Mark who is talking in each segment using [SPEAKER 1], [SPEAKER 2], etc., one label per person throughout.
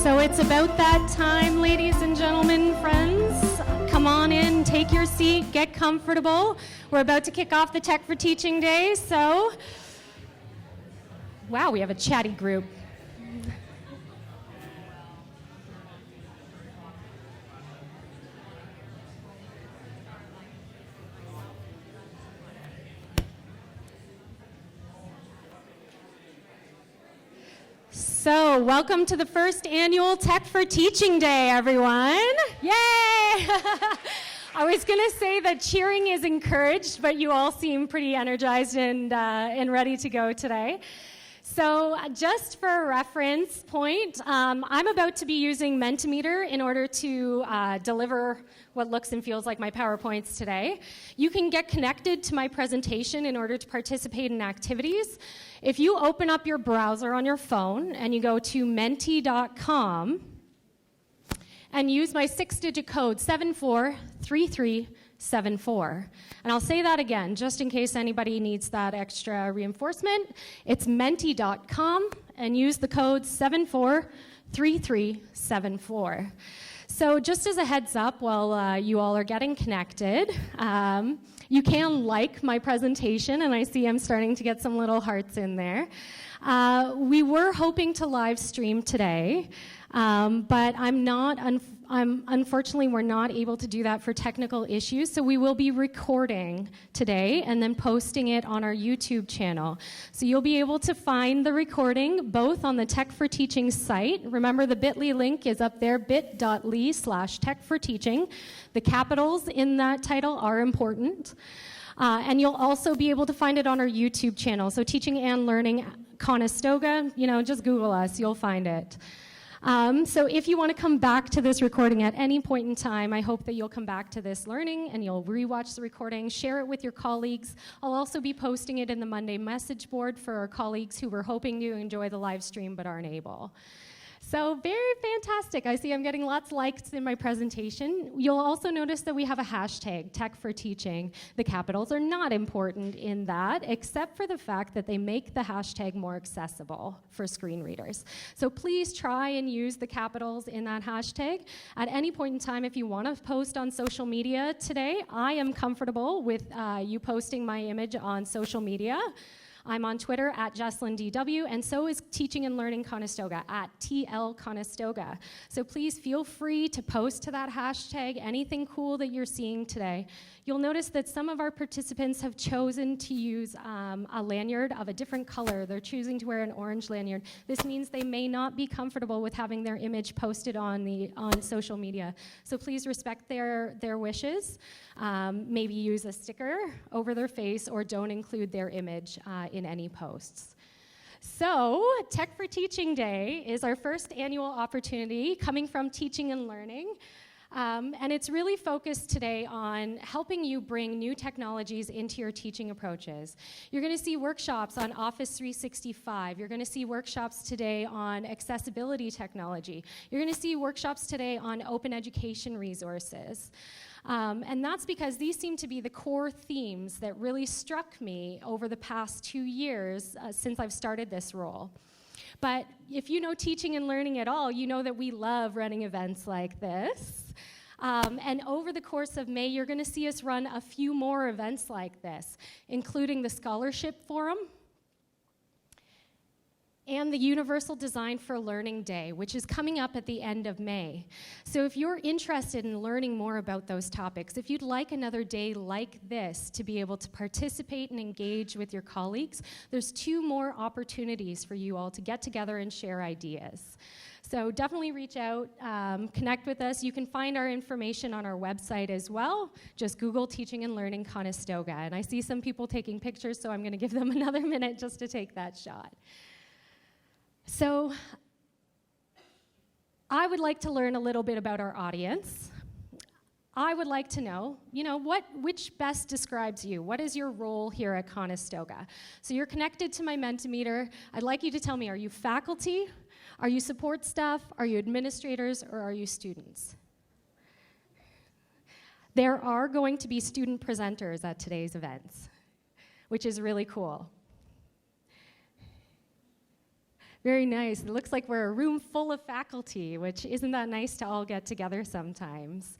[SPEAKER 1] So it's about that time, ladies and gentlemen, friends. Come on in, take your seat, get comfortable. We're about to kick off the Tech for Teaching Day, so wow, we have a chatty group. So, welcome to the first annual Tech for Teaching Day, everyone. Yay! I was going to say that cheering is encouraged, but you all seem pretty energized and ready to go today. So, just for a reference point, I'm about to be using Mentimeter in order to deliver what looks and feels like my PowerPoints today. You can get connected to my presentation in order to participate in activities. If you open up your browser on your phone and you go to menti.com and use my 6-digit code 743374. And I'll say that again, just in case anybody needs that extra reinforcement. It's menti.com and use the code 743374. So just as a heads up, while you all are getting connected, you can like my presentation, and I see I'm starting to get some little hearts in there. We were hoping to live stream today, but unfortunately, we're not able to do that for technical issues, so we will be recording today and then posting it on our YouTube channel. So you'll be able to find the recording both on the Tech for Teaching site. Remember, the bit.ly link is up there, bit.ly/techforteaching. The capitals in that title are important. And you'll also be able to find it on our YouTube channel. So Teaching and Learning Conestoga, just Google us, you'll find it. So if you want to come back to this recording at any point in time, I hope that you'll come back to this learning and you'll rewatch the recording, share it with your colleagues. I'll also be posting it in the Monday message board for our colleagues who were hoping to enjoy the live stream but aren't able. So very fantastic. I see I'm getting lots of likes in my presentation. You'll also notice that we have a hashtag, Tech for Teaching. The capitals are not important in that, except for the fact that they make the hashtag more accessible for screen readers. So please try and use the capitals in that hashtag. At any point in time, if you want to post on social media today, I am comfortable with you posting my image on social media. I'm on Twitter at JocelynDW, and so is Teaching and Learning Conestoga at TL Conestoga. So please feel free to post to that hashtag anything cool that you're seeing today. You'll notice that some of our participants have chosen to use a lanyard of a different color. They're choosing to wear an orange lanyard. This means they may not be comfortable with having their image posted on social media. So please respect their wishes. Maybe use a sticker over their face or don't include their image in any posts. So, Tech for Teaching Day is our first annual opportunity coming from Teaching and Learning. And it's really focused today on helping you bring new technologies into your teaching approaches. You're going to see workshops on Office 365. You're going to see workshops today on accessibility technology. You're going to see workshops today on open education resources. And that's because these seem to be the core themes that really struck me over the past 2 years since I've started this role. But if you know teaching and learning at all, you know that we love running events like this. And over the course of May, you're going to see us run a few more events like this, including the Scholarship Forum and the Universal Design for Learning Day, which is coming up at the end of May. So if you're interested in learning more about those topics, if you'd like another day like this to be able to participate and engage with your colleagues, there's 2 more opportunities for you all to get together and share ideas. So definitely reach out, connect with us. You can find our information on our website as well. Just Google Teaching and Learning Conestoga. And I see some people taking pictures, so I'm going to give them another minute just to take that shot. So I would like to learn a little bit about our audience. I would like to know, which best describes you? What is your role here at Conestoga? So you're connected to my Mentimeter. I'd like you to tell me, are you faculty? Are you support staff? Are you administrators? Or are you students? There are going to be student presenters at today's events, which is really cool. Very nice. It looks like we're a room full of faculty, which isn't that nice to all get together sometimes.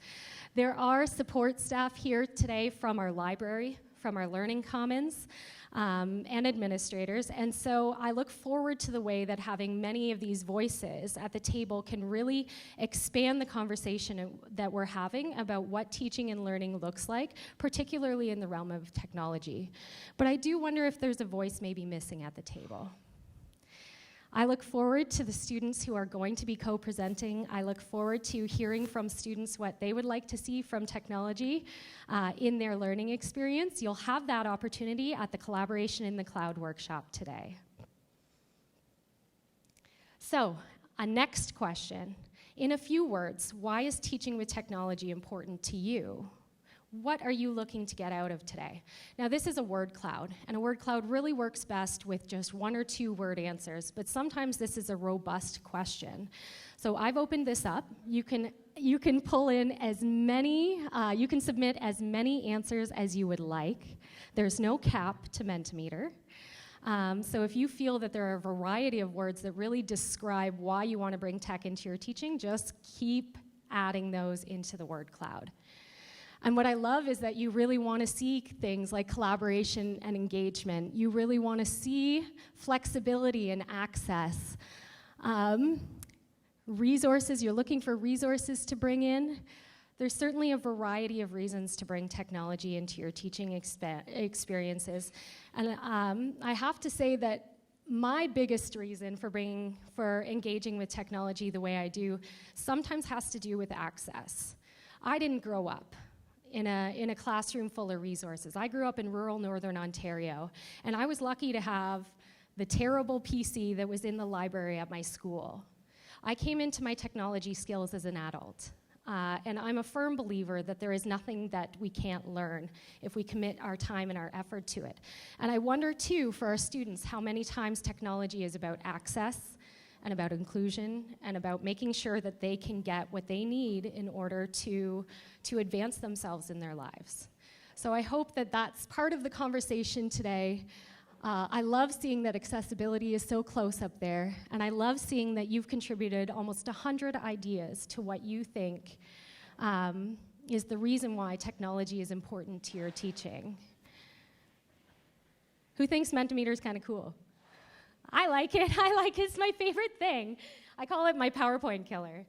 [SPEAKER 1] There are support staff here today from our library, from our Learning Commons, and administrators. And so I look forward to the way that having many of these voices at the table can really expand the conversation that we're having about what teaching and learning looks like, particularly in the realm of technology. But I do wonder if there's a voice maybe missing at the table. I look forward to the students who are going to be co-presenting. I look forward to hearing from students what they would like to see from technology in their learning experience. You'll have that opportunity at the Collaboration in the Cloud workshop today. So, a next question. In a few words, why is teaching with technology important to you? What are you looking to get out of today? Now, this is a word cloud, and a word cloud really works best with just 1 or 2 word answers, but sometimes this is a robust question. So I've opened this up. You can pull in as many, you can submit as many answers as you would like. There's no cap to Mentimeter. So if you feel that there are a variety of words that really describe why you want to bring tech into your teaching, just keep adding those into the word cloud. And what I love is that you really want to see things like collaboration and engagement. You really want to see flexibility and access. Resources, you're looking for resources to bring in. There's certainly a variety of reasons to bring technology into your teaching experiences. And I have to say that my biggest reason for engaging with technology the way I do sometimes has to do with access. I didn't grow up in a classroom full of resources. I grew up in rural Northern Ontario, and I was lucky to have the terrible PC that was in the library at my school. I came into my technology skills as an adult, and I'm a firm believer that there is nothing that we can't learn if we commit our time and our effort to it. And I wonder, too, for our students, how many times technology is about access and about inclusion and about making sure that they can get what they need in order to advance themselves in their lives. So I hope that that's part of the conversation today. I love seeing that accessibility is so close up there, and I love seeing that you've contributed almost 100 ideas to what you think is the reason why technology is important to your teaching. Who thinks Mentimeter is kind of cool? I like it. It's my favorite thing. I call it my PowerPoint killer.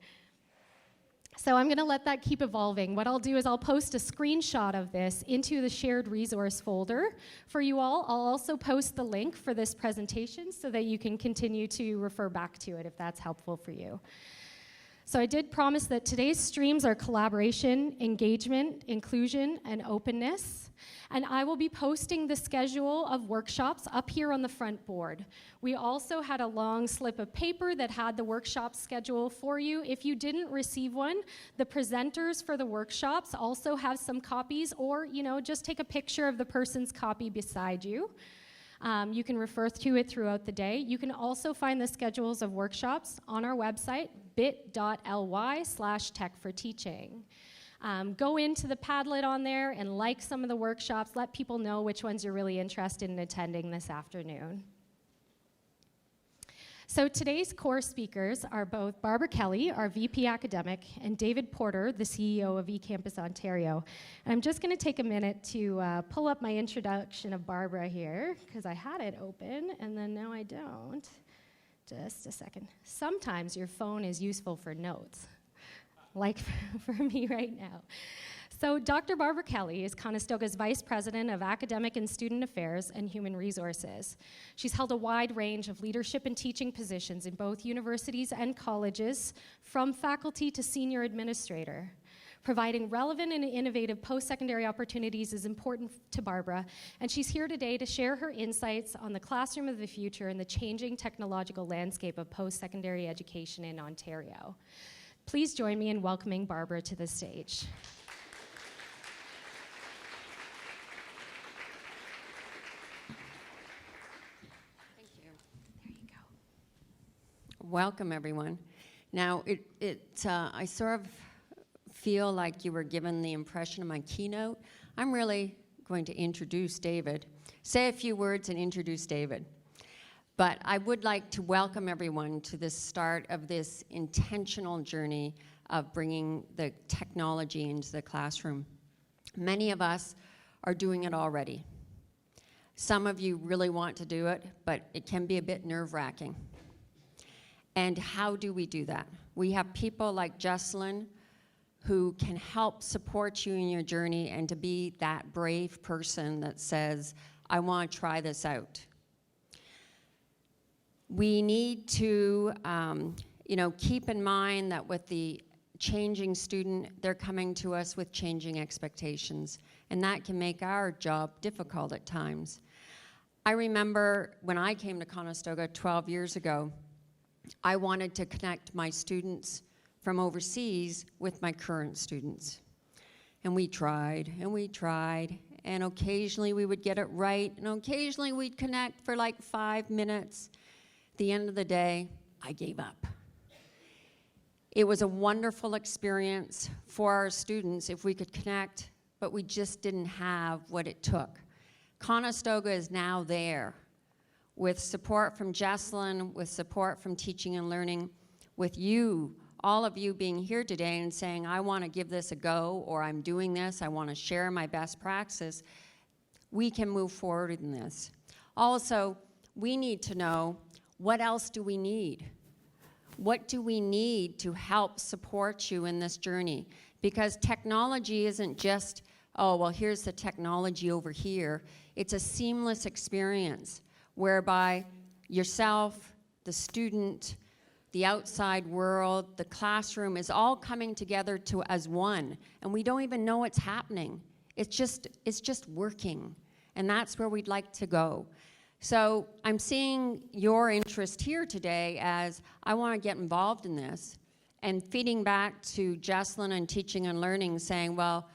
[SPEAKER 1] So I'm going to let that keep evolving. What I'll do is I'll post a screenshot of this into the shared resource folder for you all. I'll also post the link for this presentation so that you can continue to refer back to it if that's helpful for you. So I did promise that today's streams are collaboration, engagement, inclusion, and openness. And I will be posting the schedule of workshops up here on the front board. We also had a long slip of paper that had the workshop schedule for you. If you didn't receive one, the presenters for the workshops also have some copies, or just take a picture of the person's copy beside you. You can refer to it throughout the day. You can also find the schedules of workshops on our website, bit.ly/tech4teaching. Go into the Padlet on there and like some of the workshops. Let people know which ones you're really interested in attending this afternoon. So today's core speakers are both Barbara Kelly, our VP Academic, and David Porter, the CEO of eCampus Ontario. And I'm just going to take a minute to pull up my introduction of Barbara here, because I had it open, and then now I don't. Just a second. Sometimes your phone is useful for notes, like for me right now. So Dr. Barbara Kelly is Conestoga's Vice President of Academic and Student Affairs and Human Resources. She's held a wide range of leadership and teaching positions in both universities and colleges, from faculty to senior administrator. Providing relevant and innovative post-secondary opportunities is important to Barbara, and she's here today to share her insights on the classroom of the future and the changing technological landscape of post-secondary education in Ontario. Please join me in welcoming Barbara to the stage.
[SPEAKER 2] Welcome, everyone. Now, I sort of feel like you were given the impression of my keynote. I'm really going to introduce David, say a few words and introduce David. But I would like to welcome everyone to the start of this intentional journey of bringing the technology into the classroom. Many of us are doing it already. Some of you really want to do it, but it can be a bit nerve-wracking. And how do we do that? We have people like Jessalyn who can help support you in your journey and to be that brave person that says, I want to try this out. We need to keep in mind that with the changing student, they're coming to us with changing expectations, and that can make our job difficult at times. I remember when I came to Conestoga 12 years ago, I wanted to connect my students from overseas with my current students. And we tried, and occasionally we would get it right, and occasionally we'd connect for like 5 minutes. At the end of the day, I gave up. It was a wonderful experience for our students if we could connect, but we just didn't have what it took. Conestoga is now there with support from Jessalyn, with support from Teaching and Learning, with you, all of you being here today and saying, I want to give this a go, or I'm doing this, I want to share my best practice. We can move forward in this. Also, we need to know, what else do we need? What do we need to help support you in this journey? Because technology isn't just, oh, well, here's the technology over here. It's a seamless experience whereby yourself, the student, the outside world, the classroom is all coming together as one. And we don't even know it's happening. It's just working. And that's where we'd like to go. So I'm seeing your interest here today as I want to get involved in this, and feeding back to Jessalyn and Teaching and Learning saying, well,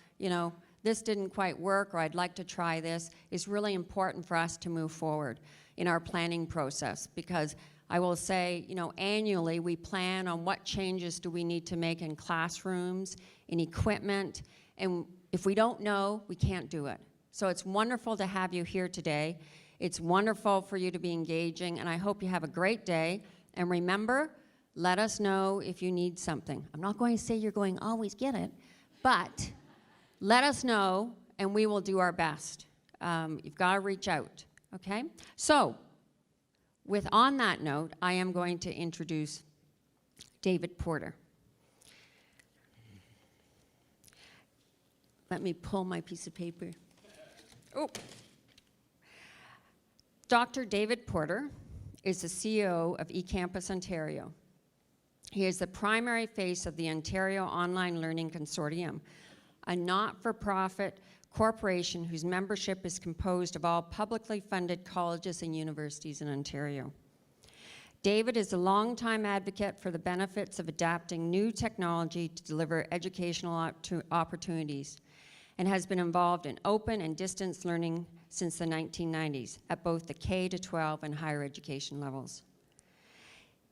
[SPEAKER 2] this didn't quite work, or I'd like to try this, is really important for us to move forward in our planning process. Because I will say, annually we plan on what changes do we need to make in classrooms, in equipment, and if we don't know, we can't do it. So it's wonderful to have you here today. It's wonderful for you to be engaging, and I hope you have a great day. And remember, let us know if you need something. I'm not going to say you're going to always get it, but let us know, and we will do our best. You've got to reach out, okay? So, on that note, I am going to introduce David Porter. Let me pull my piece of paper. Oh. Dr. David Porter is the CEO of eCampus Ontario. He is the primary face of the Ontario Online Learning Consortium, a not-for-profit corporation whose membership is composed of all publicly funded colleges and universities in Ontario. David is a longtime advocate for the benefits of adapting new technology to deliver educational opportunities, and has been involved in open and distance learning since the 1990s at both the K-12 and higher education levels.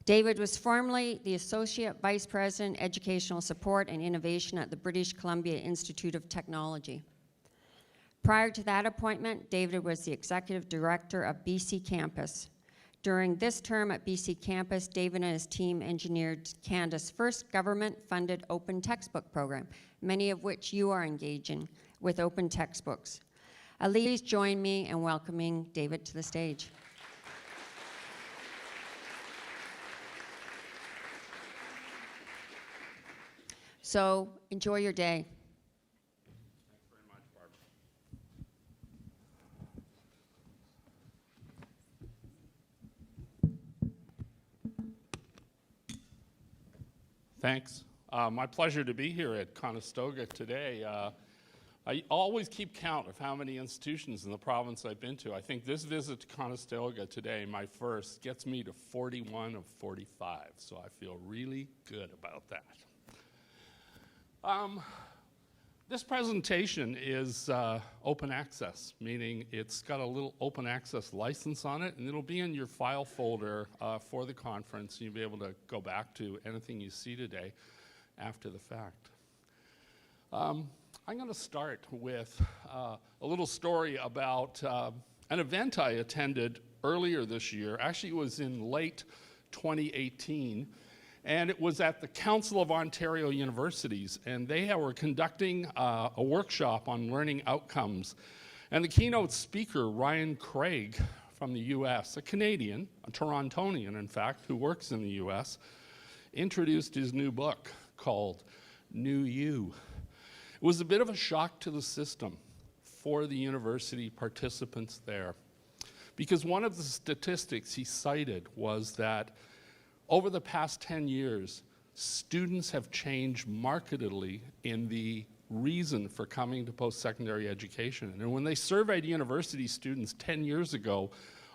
[SPEAKER 2] David was formerly the Associate Vice President, Educational Support and Innovation at the British Columbia Institute of Technology. Prior to that appointment, David was the Executive Director of BC Campus. During this term at BC Campus, David and his team engineered Canada's first government-funded open textbook program, many of which you are engaging with open textbooks. Please join me in welcoming David to the stage. So enjoy your day.
[SPEAKER 3] Thanks very much, Barbara. Thanks. My pleasure to be here at Conestoga today. I always keep count of how many institutions in the province I've been to. I think this visit to Conestoga today, my first, gets me to 41 of 45, so I feel really good about that. This presentation is open access, meaning it's got a little open access license on it, and it'll be in your file folder for the conference. You'll be able to go back to anything you see today after the fact. I'm going to start with a little story about an event I attended earlier this year. Actually, it was in late 2018, and it was at the Council of Ontario Universities, and they were conducting a workshop on learning outcomes. And the keynote speaker, Ryan Craig from the US, a Canadian, a Torontonian, in fact, who works in the US, introduced his new book called New You. It was a bit of a shock to the system for the university participants there, because one of the statistics he cited was that over the past 10 years, students have changed markedly in the reason for coming to post-secondary education. And when they surveyed university students 10 years ago,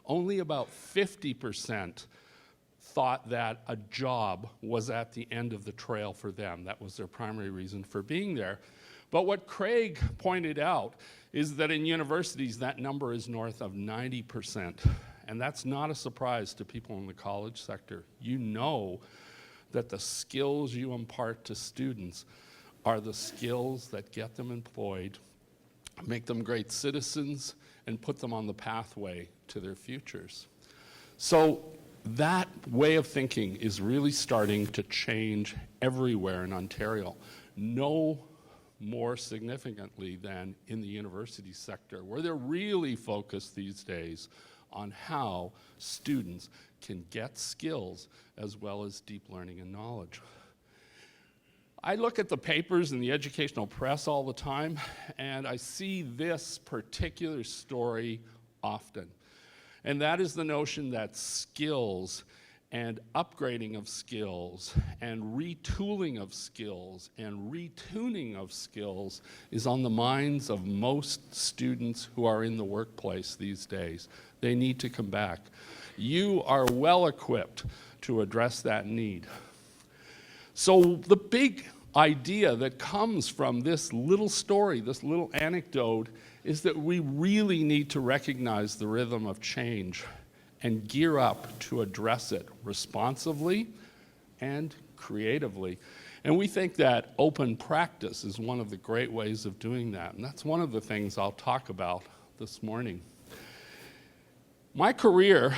[SPEAKER 3] only about 50% thought that a job was at the end of the trail for them. That was their primary reason for being there. But what Craig pointed out is that in universities, that number is north of 90%. And that's not a surprise to people in the college sector. You know that the skills you impart to students are the skills that get them employed, make them great citizens, and put them on the pathway to their futures. So that way of thinking is really starting to change everywhere in Ontario. No more significantly than in the university sector, where they're really focused these days on how students can get skills as well as deep learning and knowledge. I look at the papers in the educational press all the time, and I see this particular story often. And that is the notion that skills and upgrading of skills and retooling of skills and retuning of skills is on the minds of most students who are in the workplace these days. They need to come back. You are well equipped to address that need. So the big idea that comes from this little story, this little anecdote, is that we really need to recognize the rhythm of change and gear up to address it responsively and creatively. And we think that open practice is one of the great ways of doing that. And that's one of the things I'll talk about this morning. My career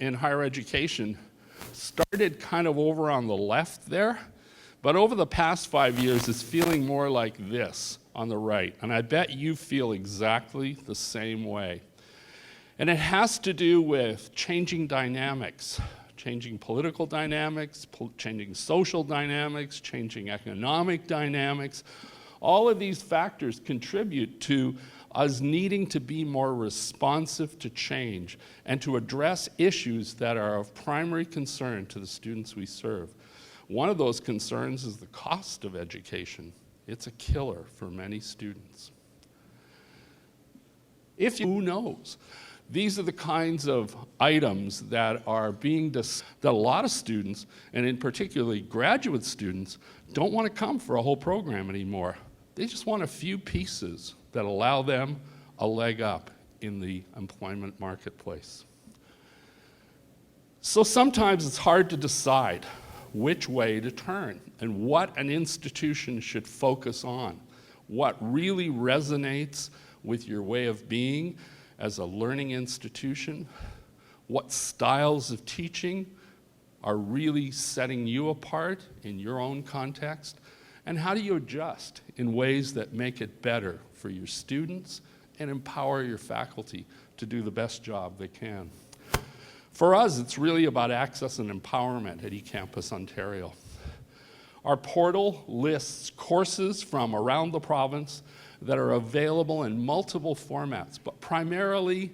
[SPEAKER 3] in higher education started kind of over on the left there, but over the past 5 years, it's feeling more like this on the right. And I bet you feel exactly the same way. And it has to do with changing dynamics, changing political dynamics, changing social dynamics, changing economic dynamics. All of these factors contribute to us needing to be more responsive to change and to address issues that are of primary concern to the students we serve. One of those concerns is the cost of education. It's a killer for many students. Who knows? These are the kinds of items that are being that a lot of students, and in particularly graduate students, don't want to come for a whole program anymore. They just want a few pieces that allow them a leg up in the employment marketplace. So sometimes it's hard to decide which way to turn and what an institution should focus on, what really resonates with your way of being as a learning institution, what styles of teaching are really setting you apart in your own context, and how do you adjust in ways that make it better for your students and empower your faculty to do the best job they can. For us, it's really about access and empowerment at eCampus Ontario. Our portal lists courses from around the province that are available in multiple formats, but primarily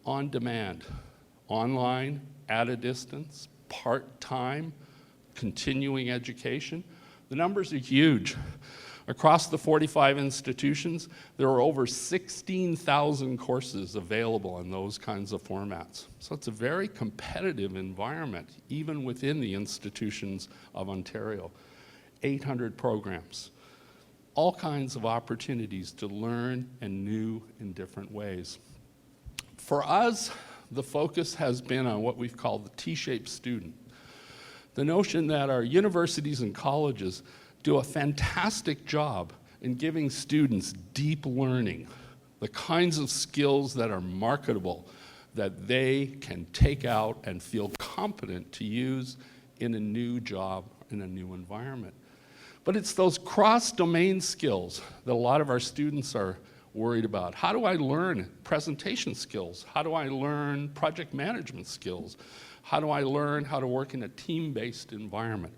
[SPEAKER 3] on demand, online, at a distance, part-time, continuing education. The numbers are huge. Across the 45 institutions, there are over 16,000 courses available in those kinds of formats. So it's a very competitive environment, even within the institutions of Ontario. 800 programs. All kinds of opportunities to learn and new in different ways. For us, the focus has been on what we've called the T-shaped student. The notion that our universities and colleges do a fantastic job in giving students deep learning, the kinds of skills that are marketable, that they can take out and feel competent to use in a new job, in a new environment. But it's those cross-domain skills that a lot of our students are worried about. How do I learn presentation skills? How do I learn project management skills? How do I learn how to work in a team-based environment?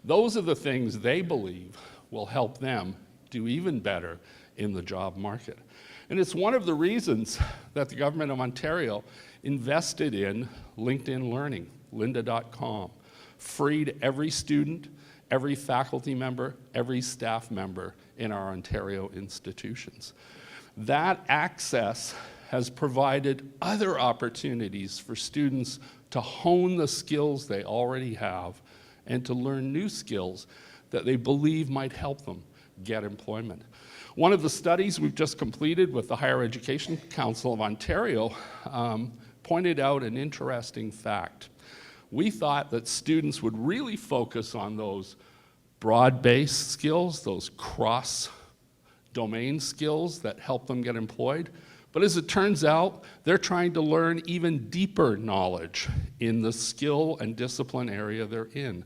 [SPEAKER 3] Those are the things they believe will help them do even better in the job market. And it's one of the reasons that the government of Ontario invested in LinkedIn Learning, lynda.com, free to every student, every faculty member, every staff member in our Ontario institutions. That access has provided other opportunities for students to hone the skills they already have and to learn new skills that they believe might help them get employment. One of the studies we've just completed with the Higher Education Council of Ontario pointed out an interesting fact. We thought that students would really focus on those broad-based skills, those cross-domain skills that help them get employed. But as it turns out, they're trying to learn even deeper knowledge in the skill and discipline area they're in.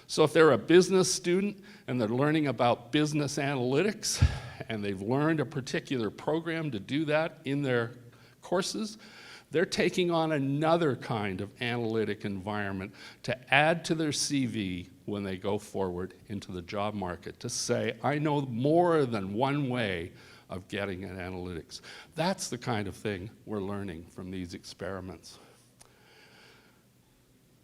[SPEAKER 3] So if they're a business student and they're learning about business analytics and they've learned a particular program to do that in their courses, they're taking on another kind of analytic environment to add to their CV when they go forward into the job market, to say, I know more than one way of getting at analytics. That's the kind of thing we're learning from these experiments.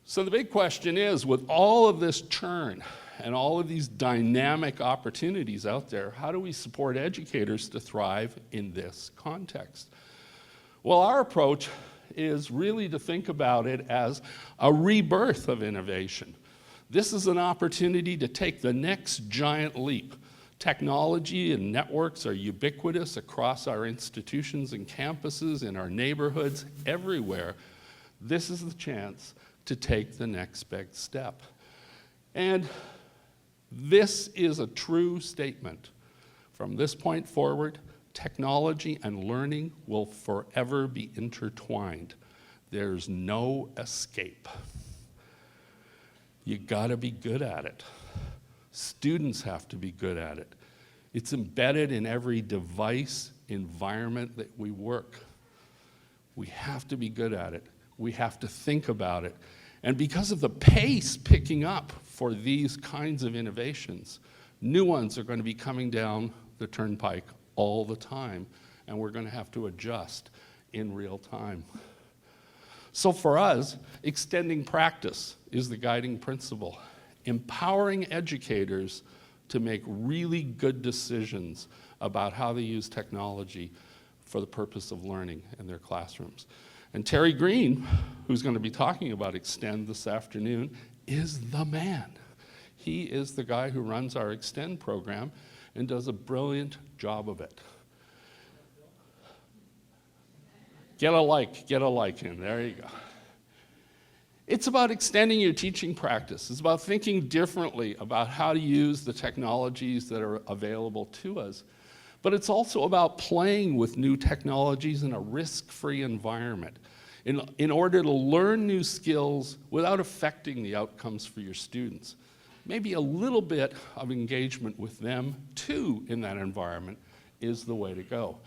[SPEAKER 3] So the big question is, with all of this churn and all of these dynamic opportunities out there, how do we support educators to thrive in this context? Well, our approach is really to think about it as a rebirth of innovation. This is an opportunity to take the next giant leap. Technology and networks are ubiquitous across our institutions and campuses, in our neighborhoods, everywhere. This is the chance to take the next big step. And this is a true statement. From this point forward, technology and learning will forever be intertwined. There's no escape. You gotta be good at it. Students have to be good at it. It's embedded in every device, environment that we work. We have to be good at it. We have to think about it. And because of the pace picking up for these kinds of innovations, new ones are going to be coming down the turnpike all the time, and we're going to have to adjust in real time. So for us, extending practice is the guiding principle, empowering educators to make really good decisions about how they use technology for the purpose of learning in their classrooms. And Terry Green, who's going to be talking about Extend this afternoon, is the man. He is the guy who runs our Extend program and does a brilliant job of it. Get a like in, there you go. It's about extending your teaching practice. It's about thinking differently about how to use the technologies that are available to us. But it's also about playing with new technologies in a risk-free environment in order to learn new skills without affecting the outcomes for your students. Maybe a little bit of engagement with them, too, in that environment is the way to go.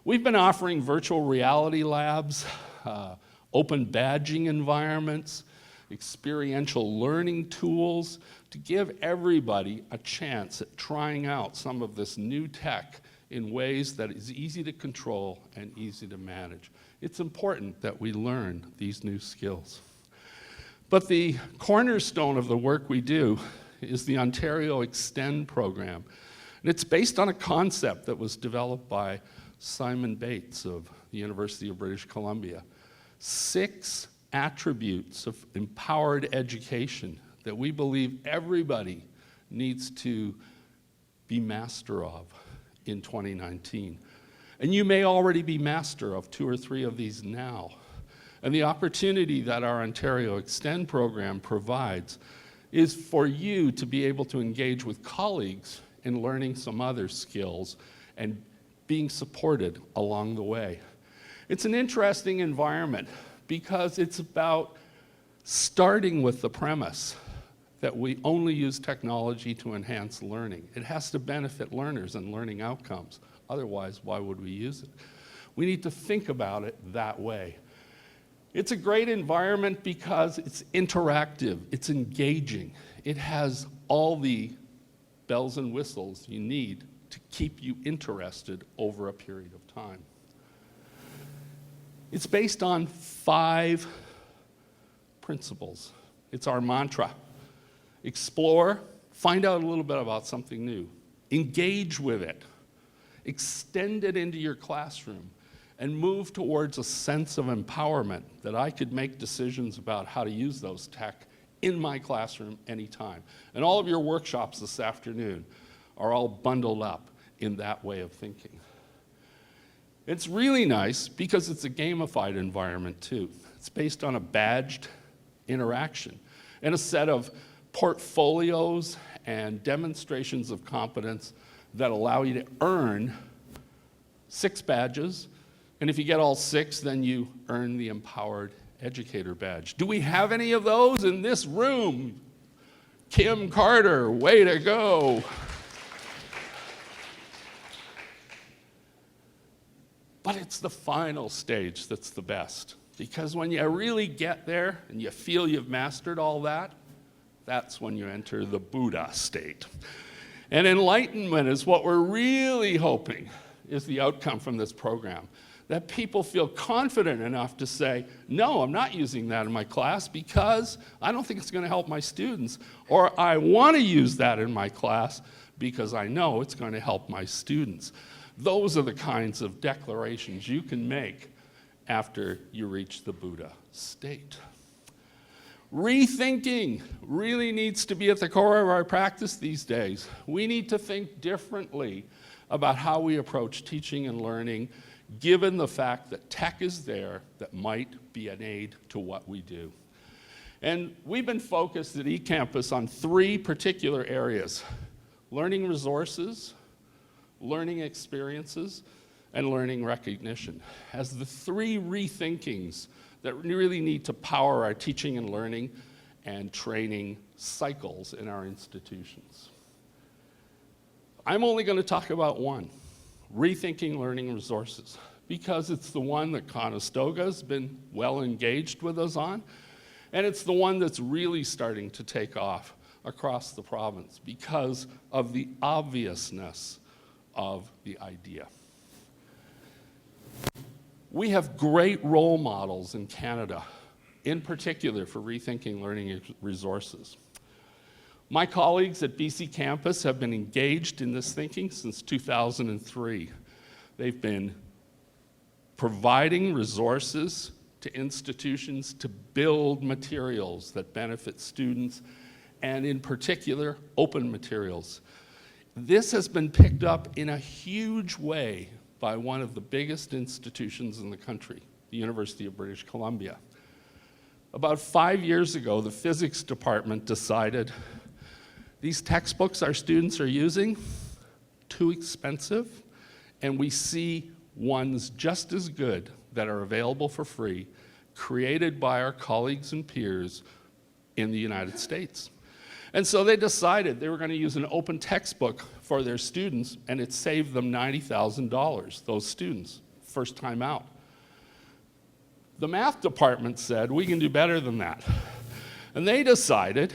[SPEAKER 3] We've been offering virtual reality labs, open badging environments, experiential learning tools to give everybody a chance at trying out some of this new tech in ways that is easy to control and easy to manage. It's important that we learn these new skills. But the cornerstone of the work we do is the Ontario Extend program. And it's based on a concept that was developed by Simon Bates of the University of British Columbia. 6 attributes of empowered education that we believe everybody needs to be master of in 2019. And you may already be master of 2 or 3 of these now. And the opportunity that our Ontario Extend program provides is for you to be able to engage with colleagues in learning some other skills and being supported along the way. It's an interesting environment because it's about starting with the premise that we only use technology to enhance learning. It has to benefit learners and learning outcomes. Otherwise, why would we use it? We need to think about it that way. It's a great environment because it's interactive, it's engaging. It has all the bells and whistles you need to keep you interested over a period of time. It's based on 5 principles. It's our mantra. Explore, find out a little bit about something new. Engage with it. Extend it into your classroom and move towards a sense of empowerment that I could make decisions about how to use those tech in my classroom anytime. And all of your workshops this afternoon are all bundled up in that way of thinking. It's really nice because it's a gamified environment too. It's based on a badged interaction and a set of portfolios and demonstrations of competence that allow you to earn 6 badges. And if you get all 6, then you earn the Empowered Educator badge. Do we have any of those in this room? Kim Carter, way to go. But it's the final stage that's the best. Because when you really get there and you feel you've mastered all that, that's when you enter the Buddha state. And enlightenment is what we're really hoping is the outcome from this program. That people feel confident enough to say, no, I'm not using that in my class because I don't think it's going to help my students. Or I want to use that in my class because I know it's going to help my students. Those are the kinds of declarations you can make after you reach the Buddha state. Rethinking really needs to be at the core of our practice these days. We need to think differently about how we approach teaching and learning, given the fact that tech is there that might be an aid to what we do. And we've been focused at eCampus on 3 particular areas: learning resources, learning experiences, and learning recognition, as the 3 rethinkings that really need to power our teaching and learning and training cycles in our institutions. I'm only going to talk about one: rethinking learning resources, because it's the one that Conestoga has been well engaged with us on, and it's the one that's really starting to take off across the province because of the obviousness of the idea. We have great role models in Canada, in particular for rethinking learning resources. My colleagues at BC Campus have been engaged in this thinking since 2003. They've been providing resources to institutions to build materials that benefit students, and in particular, open materials. This has been picked up in a huge way by one of the biggest institutions in the country, the University of British Columbia. About 5 years ago, the physics department decided these textbooks our students are using, too expensive, and we see ones just as good that are available for free, created by our colleagues and peers in the United States. And so they decided they were going to use an open textbook for their students, and it saved them $90,000, those students, first time out. The math department said, we can do better than that. And they decided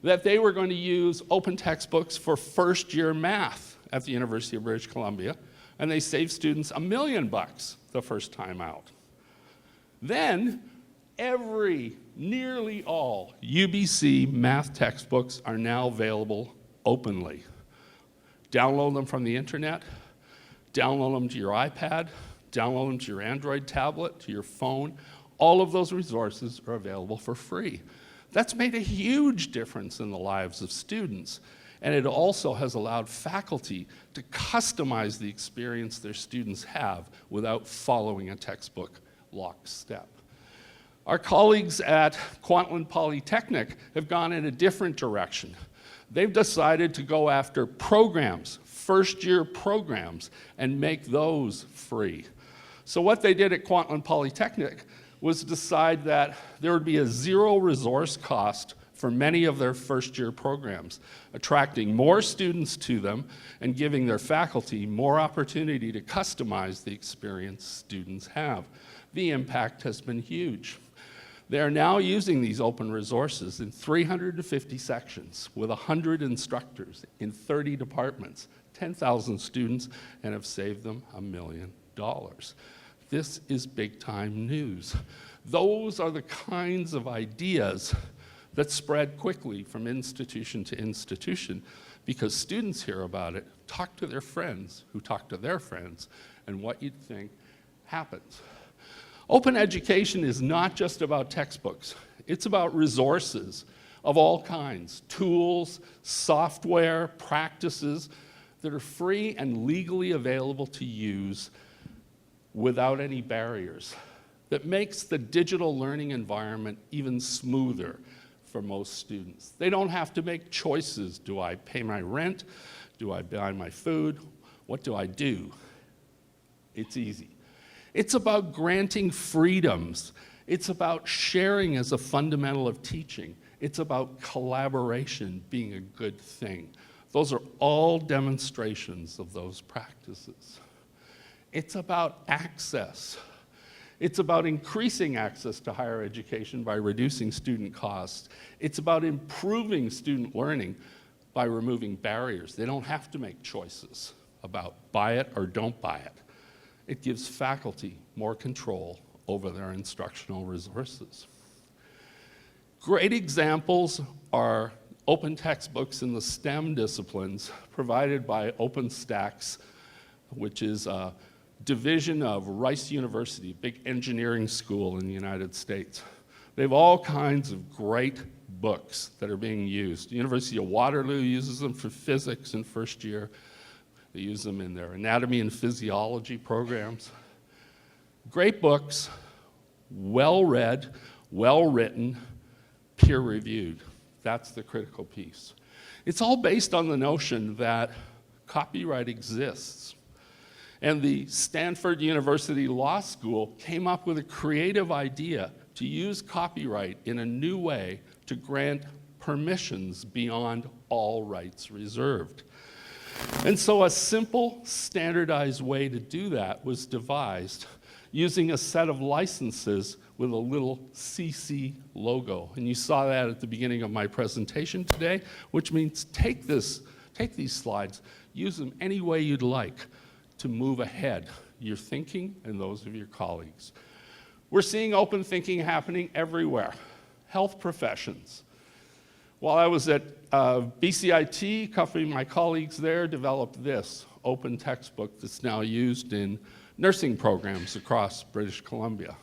[SPEAKER 3] that they were going to use open textbooks for first-year math at the University of British Columbia, and they saved students $1 million the first time out. Then, nearly all UBC math textbooks are now available openly. Download them from the internet, download them to your iPad, download them to your Android tablet, to your phone. All of those resources are available for free. That's made a huge difference in the lives of students, and it also has allowed faculty to customize the experience their students have without following a textbook lockstep. Our colleagues at Kwantlen Polytechnic have gone in a different direction. They've decided to go after programs, first-year programs, and make those free. So what they did at Kwantlen Polytechnic was decide that there would be a zero resource cost for many of their first-year programs, attracting more students to them and giving their faculty more opportunity to customize the experience students have. The impact has been huge. They are now using these open resources in 350 sections with 100 instructors in 30 departments, 10,000 students, and have saved them $1 million. This is big-time news. Those are the kinds of ideas that spread quickly from institution to institution because students hear about it, talk to their friends who talk to their friends, and what you'd think happens. Open education is not just about textbooks. It's about resources of all kinds, tools, software, practices that are free and legally available to use without any barriers, that makes the digital learning environment even smoother for most students. They don't have to make choices. Do I pay my rent? Do I buy my food? What do I do? It's easy. It's about granting freedoms. It's about sharing as a fundamental of teaching. It's about collaboration being a good thing. Those are all demonstrations of those practices. It's about access. It's about increasing access to higher education by reducing student costs. It's about improving student learning by removing barriers. They don't have to make choices about buy it or don't buy it. It gives faculty more control over their instructional resources. Great examples are open textbooks in the STEM disciplines provided by OpenStax, which is a division of Rice University, a big engineering school in the United States. They have all kinds of great books that are being used. The University of Waterloo uses them for physics in first year. They use them in their anatomy and physiology programs. Great books, well-read, well-written, peer-reviewed. That's the critical piece. It's all based on the notion that copyright exists. And the Stanford University Law School came up with a creative idea to use copyright in a new way to grant permissions beyond all rights reserved. And so a simple, standardized way to do that was devised using a set of licenses with a little CC logo. And you saw that at the beginning of my presentation today, which means take these slides, use them any way you'd like to move ahead your thinking and those of your colleagues. We're seeing open thinking happening everywhere. Health professions. While I was at BCIT, a couple of my colleagues there developed this open textbook that's now used in nursing programs across British Columbia.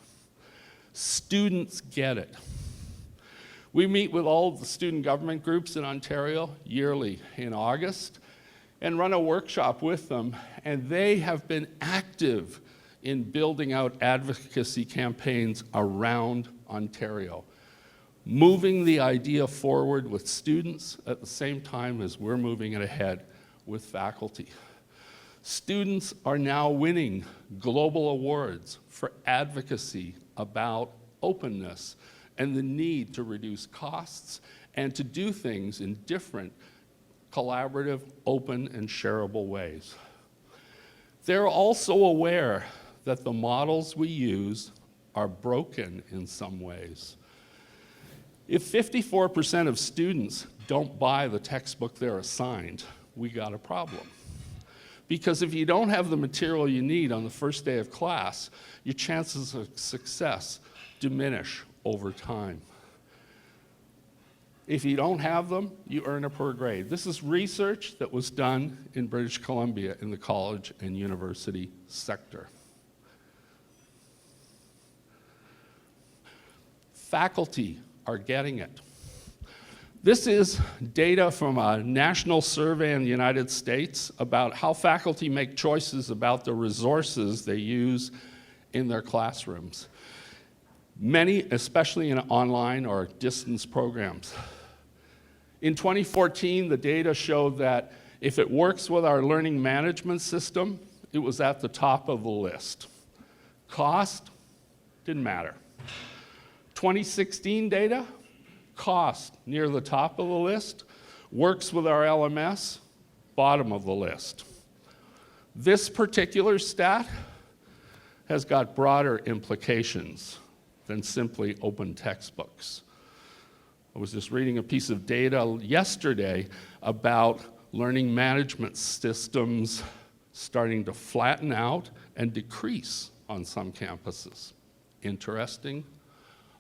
[SPEAKER 3] Students get it. We meet with all the student government groups in Ontario yearly in August and run a workshop with them, and they have been active in building out advocacy campaigns around Ontario, moving the idea forward with students at the same time as we're moving it ahead with faculty. Students are now winning global awards for advocacy about openness and the need to reduce costs and to do things in different collaborative, open, and shareable ways. They're also aware that the models we use are broken in some ways. If 54% of students don't buy the textbook they're assigned, we got a problem. Because if you don't have the material you need on the first day of class, your chances of success diminish over time. If you don't have them, you earn a poor grade. This is research that was done in British Columbia in the college and university sector. Faculty are getting it. This is data from a national survey in the United States about how faculty make choices about the resources they use in their classrooms. Many, especially in online or distance programs. In 2014, the data showed that if it works with our learning management system, it was at the top of the list. Cost, didn't matter. 2016 data, cost, near the top of the list. Works with our LMS, bottom of the list. This particular stat has got broader implications than simply open textbooks. I was just reading a piece of data yesterday about learning management systems starting to flatten out and decrease on some campuses. Interesting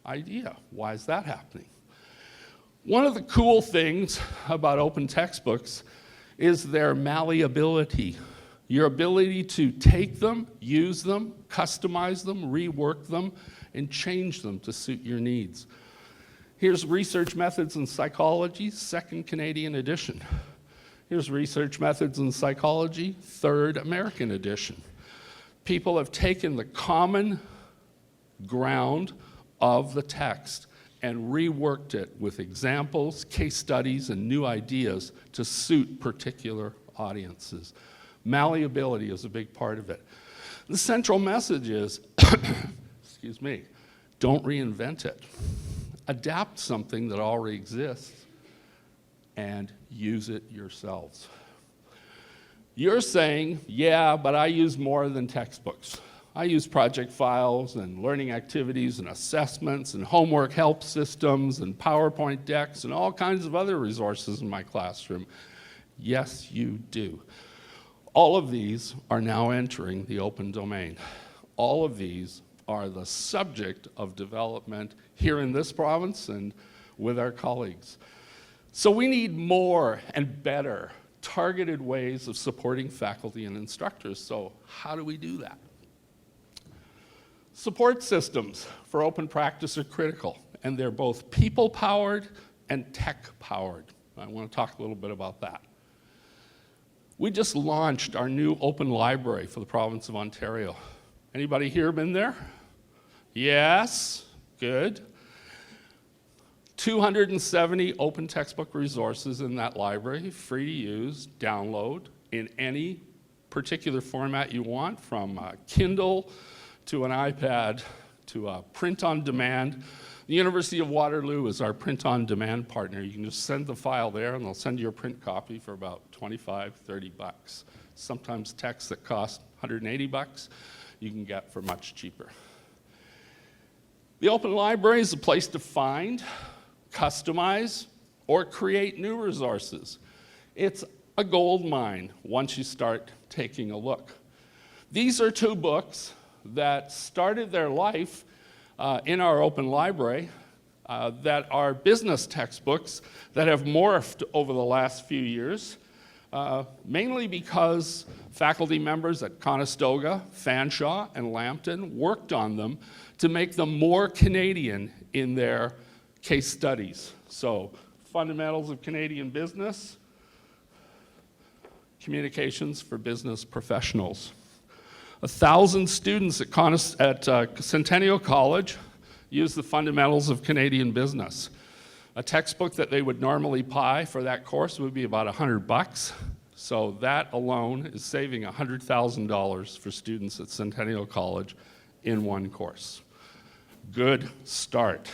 [SPEAKER 3] idea. Why is that happening? One of the cool things about open textbooks is their malleability. Your ability to take them, use them, customize them, rework them, and change them to suit your needs. Here's Research Methods in Psychology, second Canadian edition. Here's Research Methods in Psychology, third American edition. People have taken the common ground of the text and reworked it with examples, case studies, and new ideas to suit particular audiences. Malleability is a big part of it. The central message is, excuse me, don't reinvent it. Adapt something that already exists and use it yourselves. You're saying, yeah, but I use more than textbooks. I use project files and learning activities and assessments and homework help systems and PowerPoint decks and all kinds of other resources in my classroom. Yes, you do. All of these are now entering the open domain. All of these are the subject of development here in this province and with our colleagues. So we need more and better targeted ways of supporting faculty and instructors. So how do we do that? Support systems for open practice are critical, and they're both people-powered and tech-powered. I want to talk a little bit about that. We just launched our new open library for the province of Ontario. Anybody here been there? Yes, good. 270 open textbook resources in that library, free to use, download in any particular format you want, from Kindle to an iPad to print on demand. The University of Waterloo is our print on demand partner. You can just send the file there and they'll send you a print copy for about 25, 30 bucks. Sometimes texts that cost 180 bucks, you can get for much cheaper. The open library is a place to find, customize, or create new resources. It's a gold mine once you start taking a look. These are two books that started their life in our open library that are business textbooks that have morphed over the last few years, mainly because faculty members at Conestoga, Fanshawe, and Lambton worked on them to make them more Canadian in their case studies. So, Fundamentals of Canadian Business, Communications for Business Professionals. 1,000 students at Centennial College use the Fundamentals of Canadian Business. A textbook that they would normally buy for that course would be about 100 bucks. So that alone is saving $100,000 for students at Centennial College in one course. Good start.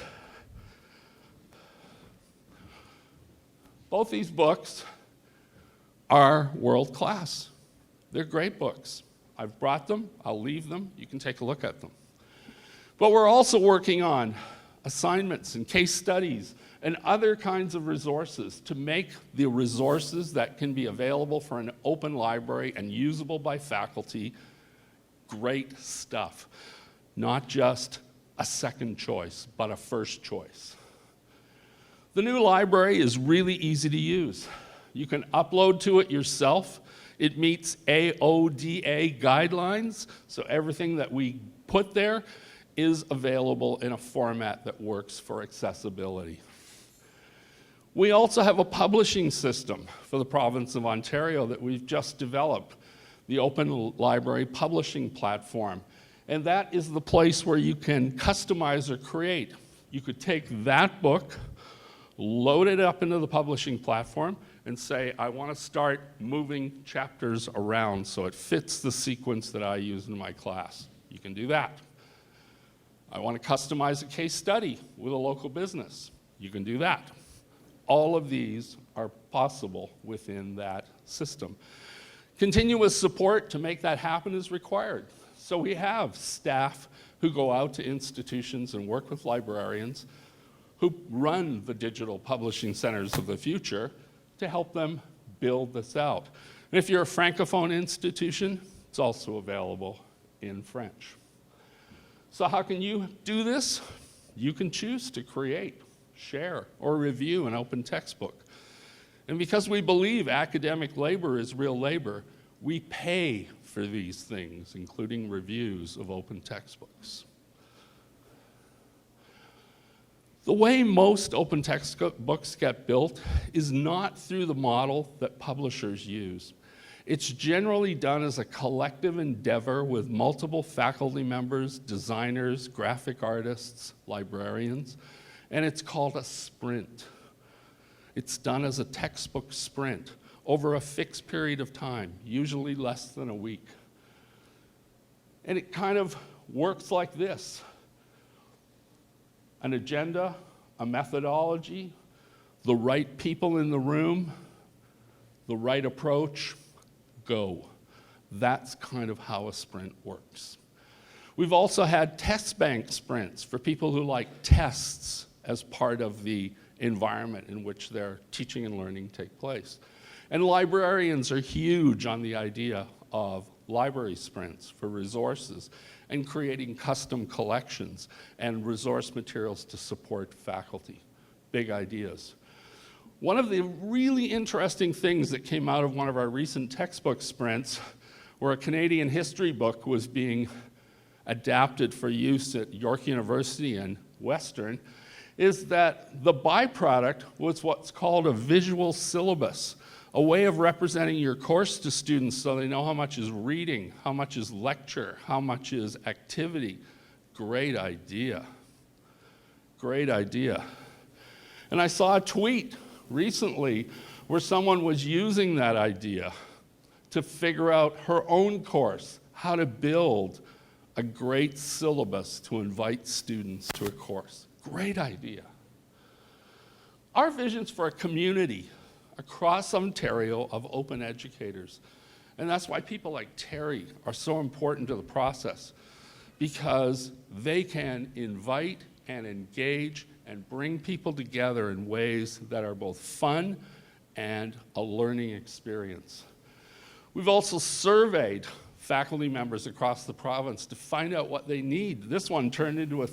[SPEAKER 3] Both these books are world class. They're great books. I've brought them, I'll leave them, you can take a look at them. But we're also working on assignments and case studies and other kinds of resources to make the resources that can be available for an open library and usable by faculty great stuff. Not just a second choice, but a first choice. The new library is really easy to use. You can upload to it yourself. It meets AODA guidelines, so everything that we put there is available in a format that works for accessibility. We also have a publishing system for the province of Ontario that we've just developed, the Open Library Publishing Platform. And that is the place where you can customize or create. You could take that book, load it up into the publishing platform, and say, I want to start moving chapters around so it fits the sequence that I use in my class. You can do that. I want to customize a case study with a local business. You can do that. All of these are possible within that system. Continuous support to make that happen is required. So we have staff who go out to institutions and work with librarians who run the digital publishing centers of the future to help them build this out. And if you're a Francophone institution, it's also available in French. So how can you do this? You can choose to create, share, or review an open textbook. And because we believe academic labor is real labor, we pay for these things, including reviews of open textbooks. The way most open textbooks get built is not through the model that publishers use. It's generally done as a collective endeavor with multiple faculty members, designers, graphic artists, librarians, and it's called a sprint. It's done as a textbook sprint over a fixed period of time, usually less than a week. And it kind of works like this: an agenda, a methodology, the right people in the room, the right approach, go. That's kind of how a sprint works. We've also had test bank sprints for people who like tests as part of the environment in which their teaching and learning take place. And librarians are huge on the idea of library sprints for resources and creating custom collections and resource materials to support faculty. Big ideas. One of the really interesting things that came out of one of our recent textbook sprints, where a Canadian history book was being adapted for use at York University and Western, is that the byproduct was what's called a visual syllabus, a way of representing your course to students so they know how much is reading, how much is lecture, how much is activity. Great idea. Great idea. And I saw a tweet recently where someone was using that idea to figure out her own course, how to build a great syllabus to invite students to a course. Great idea. Our vision's for a community across Ontario of open educators. And that's why people like Terry are so important to the process, because they can invite and engage and bring people together in ways that are both fun and a learning experience. We've also surveyed faculty members across the province to find out what they need. This one turned into a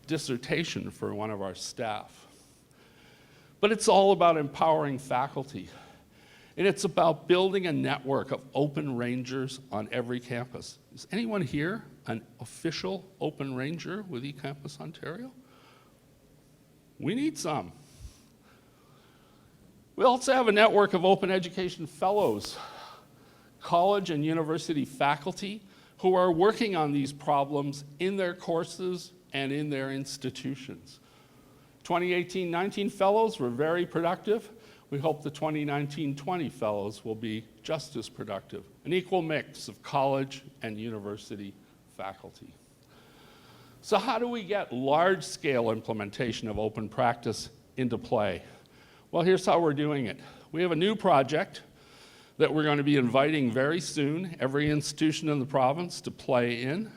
[SPEAKER 3] dissertation for one of our staff. But it's all about empowering faculty. And it's about building a network of open rangers on every campus. Is anyone here an official open ranger with eCampus Ontario? We need some. We also have a network of open education fellows, college and university faculty who are working on these problems in their courses and in their institutions. 2018-19 fellows were very productive. We hope the 2019-20 fellows will be just as productive, an equal mix of college and university faculty. So how do we get large-scale implementation of open practice into play? Well, here's how we're doing it. We have a new project that we're going to be inviting very soon every institution in the province to play in.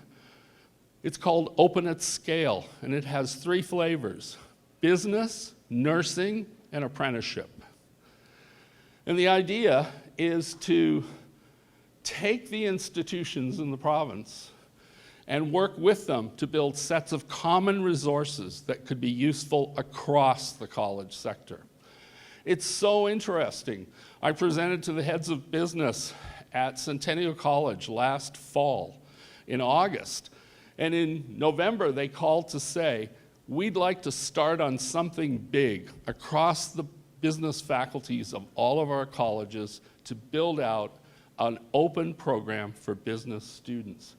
[SPEAKER 3] It's called Open at Scale, and it has 3 flavors: business, nursing, and apprenticeship. And the idea is to take the institutions in the province and work with them to build sets of common resources that could be useful across the college sector. It's so interesting. I presented to the heads of business at Centennial College last fall in August, and in November they called to say, we'd like to start on something big across the business faculties of all of our colleges to build out an open program for business students.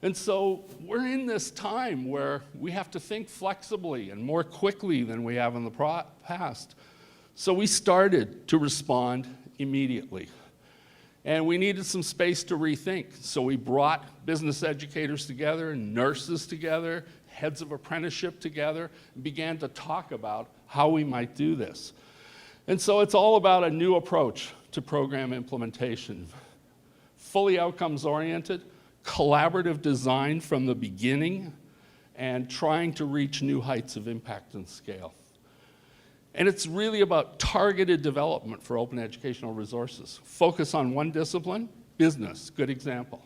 [SPEAKER 3] And so we're in this time where we have to think flexibly and more quickly than we have in the past. So we started to respond immediately. And we needed some space to rethink. So we brought business educators together, nurses together, heads of apprenticeship together, and began to talk about how we might do this. And so it's all about a new approach to program implementation. Fully outcomes-oriented, collaborative design from the beginning, and trying to reach new heights of impact and scale. And it's really about targeted development for open educational resources. Focus on one discipline, business, good example.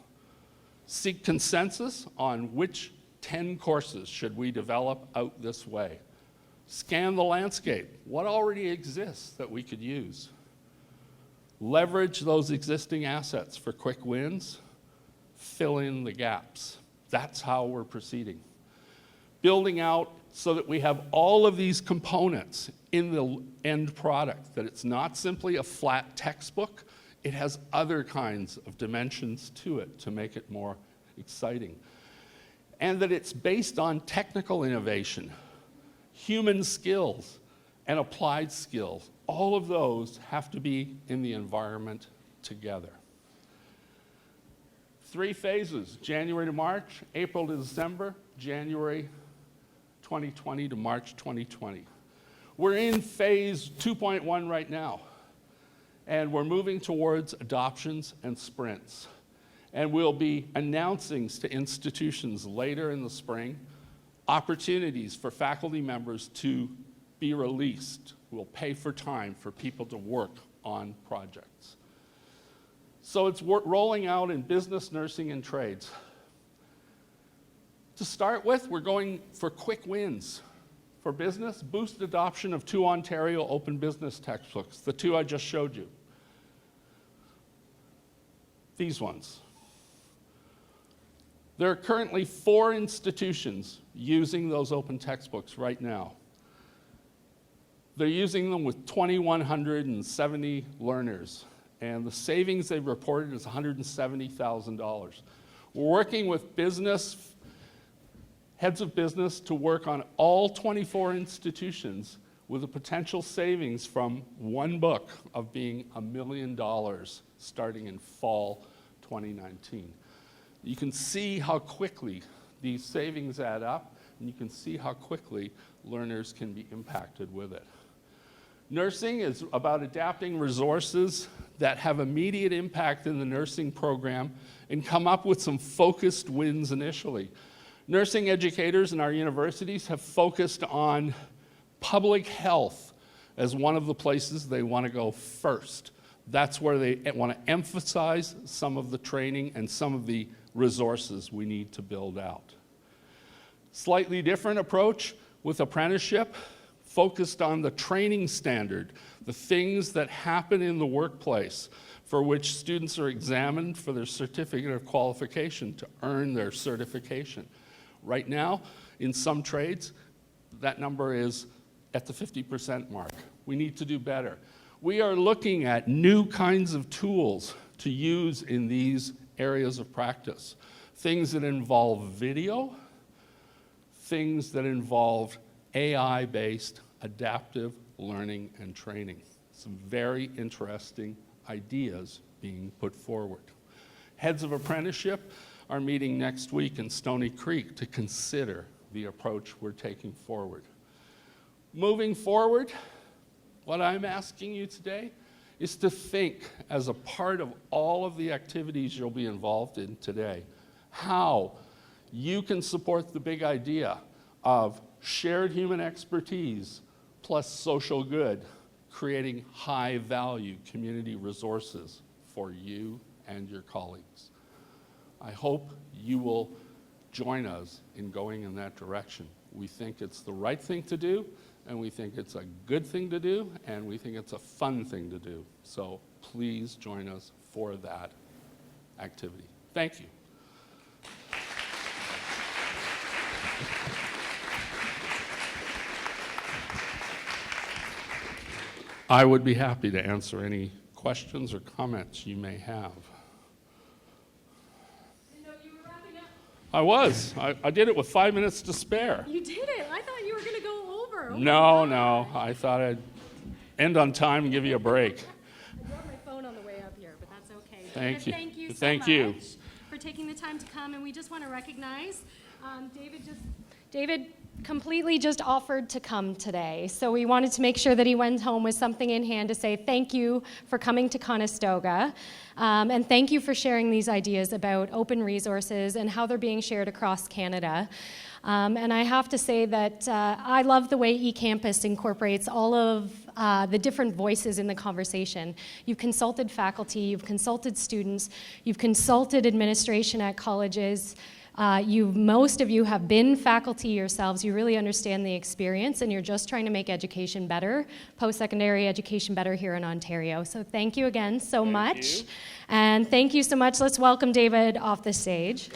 [SPEAKER 3] Seek consensus on which 10 courses should we develop out this way. Scan the landscape. What already exists that we could use? Leverage those existing assets for quick wins. Fill in the gaps. That's how we're proceeding. Building out so that we have all of these components in the end product, that it's not simply a flat textbook, it has other kinds of dimensions to it to make it more exciting. And that it's based on technical innovation, human skills, and applied skills. All of those have to be in the environment together. 3 phases, January to March, April to December, January 2020 to March 2020. We're in phase 2.1 right now, and we're moving towards adoptions and sprints. And we'll be announcing to institutions later in the spring opportunities for faculty members to be released. We'll pay for time for people to work on projects. So it's rolling out in business, nursing, and trades. To start with, we're going for quick wins. For business, boost adoption of 2 Ontario open business textbooks, the 2 I just showed you. These ones. There are currently 4 institutions using those open textbooks right now. They're using them with 2,170 learners, and the savings they've reported is $170,000. We're working with heads of business to work on all 24 institutions with a potential savings from 1 book of being $1 million starting in fall 2019. You can see how quickly these savings add up, and you can see how quickly learners can be impacted with it. Nursing is about adapting resources that have immediate impact in the nursing program and come up with some focused wins initially. Nursing educators in our universities have focused on public health as one of the places they want to go first. That's where they want to emphasize some of the training and some of the resources we need to build out. Slightly different approach with apprenticeship, focused on the training standard, the things that happen in the workplace for which students are examined for their certificate of qualification to earn their certification. Right now, in some trades, that number is at the 50% mark. We need to do better. We are looking at new kinds of tools to use in these areas of practice. Things that involve video, things that involve AI-based adaptive learning and training. Some very interesting ideas being put forward. Heads of apprenticeship are meeting next week in Stony Creek to consider the approach we're taking forward. Moving forward, what I'm asking you today is to think, as a part of all of the activities you'll be involved in today, how you can support the big idea of shared human expertise plus social good, creating high-value community resources for you and your colleagues. I hope you will join us in going in that direction. We think it's the right thing to do, and we think it's a good thing to do, and we think it's a fun thing to do. So please join us for that activity. Thank you. I would be happy to answer any questions or comments you may have.
[SPEAKER 1] You know, you were wrapping up.
[SPEAKER 3] I was. I did it with 5 minutes to spare.
[SPEAKER 1] You did it. I thought you were going to go over. Oh
[SPEAKER 3] No. I thought I'd end on time and give you a break.
[SPEAKER 1] I brought my phone on the way up here, but that's okay.
[SPEAKER 3] Thank you.
[SPEAKER 1] Thank you so
[SPEAKER 3] Thank
[SPEAKER 1] much
[SPEAKER 3] you.
[SPEAKER 1] for taking the time to come, and we just want to recognize David completely just offered to come today, so we wanted to make sure that he went home with something in hand to say thank you for coming to Conestoga, and thank you for sharing these ideas about open resources and how they're being shared across Canada. And I have to say that I love the way eCampus incorporates all of the different voices in the conversation. You've consulted faculty, you've consulted students, you've consulted administration at colleges. Most of you have been faculty yourselves. You really understand the experience, and you're just trying to make education better, post-secondary education better here in Ontario. So thank you again so much.
[SPEAKER 3] you.
[SPEAKER 1] And thank you so much. Let's welcome David off the stage.